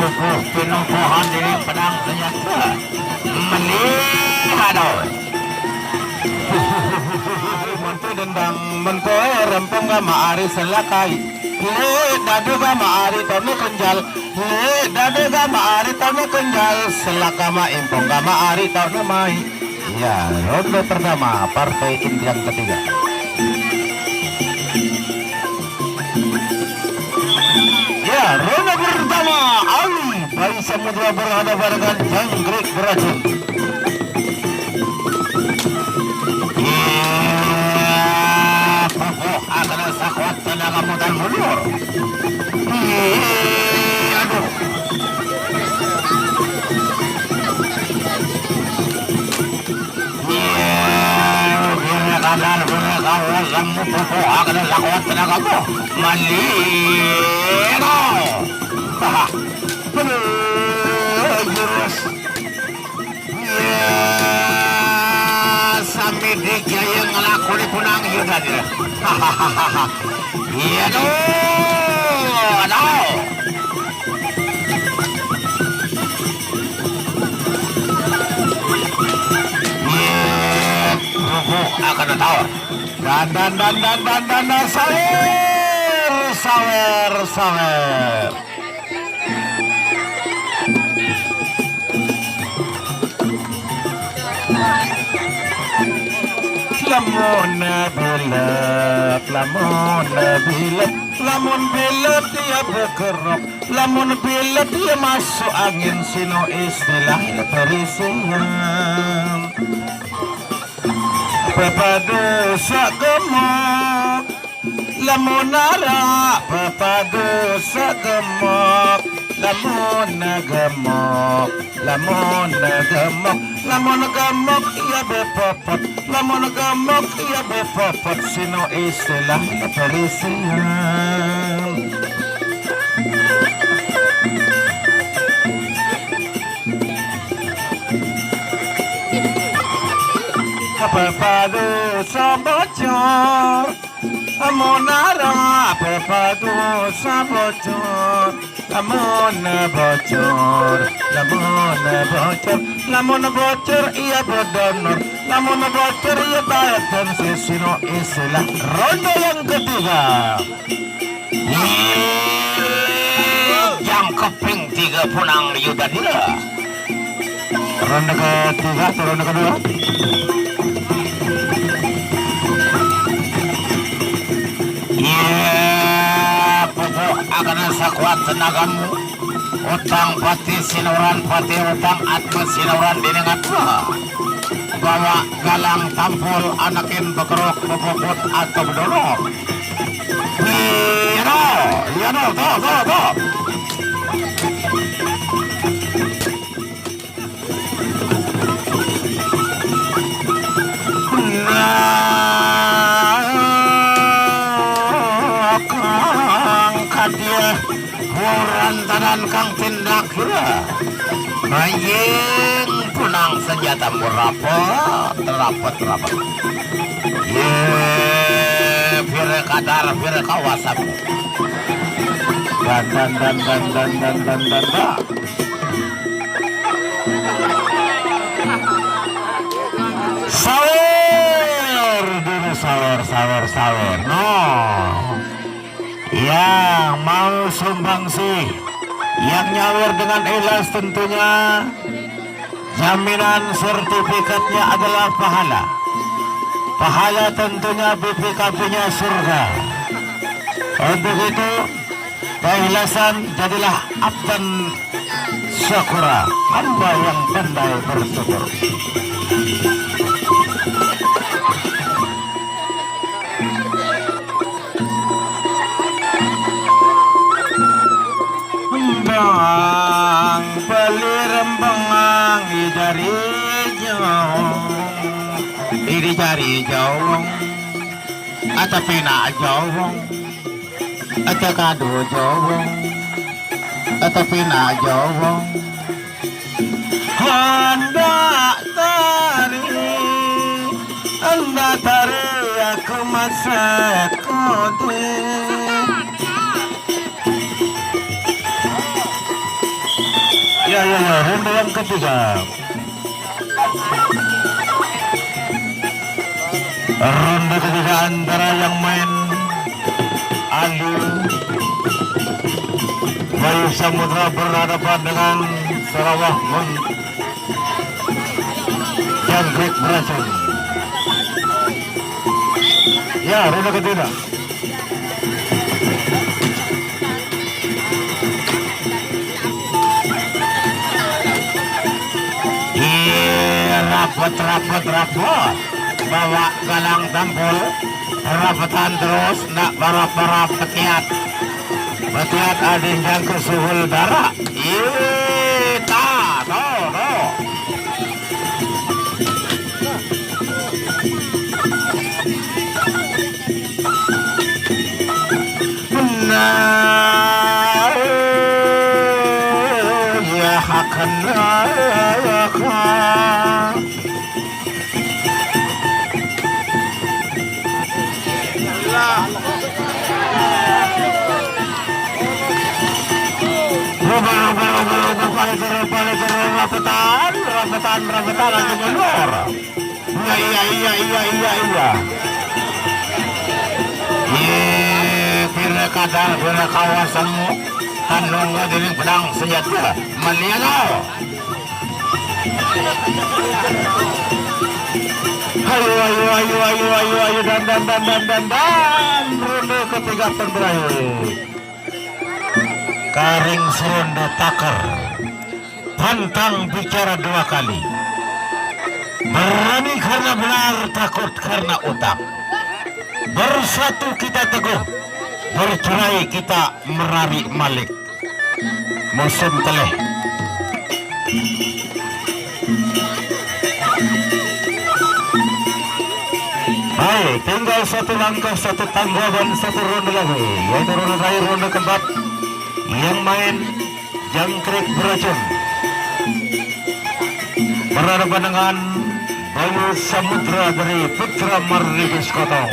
pupuh pinupuhan di pedang senjata melihat mentu dendang mentu rempong ga maari selakai le dadu ga maari tonu kenjal le dadu ga maari tonu kenjal selakama impong ga maari tonu mai. Ya, ronde pertama partai inti yang ketiga. Ya, ronde pertama Ali Bayi Samudra berhadapan dengan Jangkrik Beracun. Akan sakwat tenaga mutan mundur. Aduh. Kadar berkawal yang mupupu akan sakwat tenaga mu malino. Jurus. Sampai dijaya ngelakoni punang yuda dia. Iya dong, aduh. Akan tahu. Dan sawer. Lamun bilet dia berkerok, lamun bilet dia masuk angin sino istilah perisian. Pepadu sak gemuk, lamun nara pepadu sak gemuk, lamun gemuk, lamun gemuk ia bepopot, lamun gemuk ia bepopot sino istilah perisian. Pepadu sabocor, amonara pepadu sabocor, lamun bocor iya bodonor, lamun bocor iya bayatan sesino istilah ronde yang ketiga. Yang keping 3 punang yuda dia. Ronde ketiga atau ronde kedua? Pupuk akan sakwat tenagamu. Utang pati sinuran pati utang atma sinuran dinengatmu. Bawa galang tampul anakin bekerok bepuput atau bedorok. Iya no, tuh. Rantaran kang tindak kira mayeng punang senjata rapot fire kadar fire kawasan dan sawer no yang mau sumbangsi, yang nyawer dengan ikhlas tentunya jaminan sertifikatnya adalah pahala tentunya BPKP-nya surga. Untuk itu keikhlasan jadilah abdan syakura, hamba yang pandai bersyukur. Beli rembengang di jari jauh atau pina jauh atau kado jauh atau pina jauh anda tari aku masa kode ya, ronde yang ketiga. Ronde ketiga antara yang main Ali Bayu Samudra berhadapan dengan Sarawak Jangkrik beracun. Ya, ronde ketiga. Rapot bawa galang tampul rapatan terus nak para petiat adin yang kesuhul darah ita no benar ya akan rapatan langsung keluar. Iya. Kira kadang kira kawasanmu tanung dari pedang senjata meliano. Ayo dan ronde ketiga terakhir. Karing serondo takar. Pantang bicara dua kali. Berani karena benar, takut karena otak. Bersatu kita teguh, bercerai kita merari malik. Musim teleh. Baik, tinggal satu langkah, satu tangga dan satu ronde lagi, yaitu ronde terakhir, ronde keempat. Yang main Jangkrik beracun berhadapan dengan Bayu Samudra dari Putra Marnibis Kotong.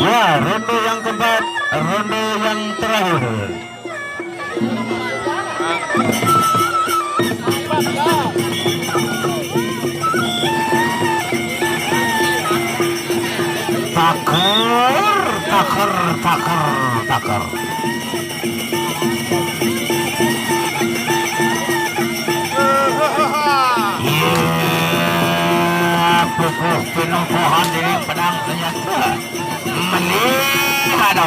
Ya, ronde yang keempat, ronde yang terakhir. Takar. Pukul penumpuhan diri pedang senjata melihat.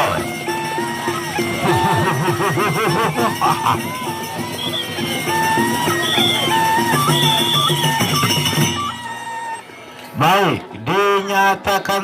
Baik, dinyatakan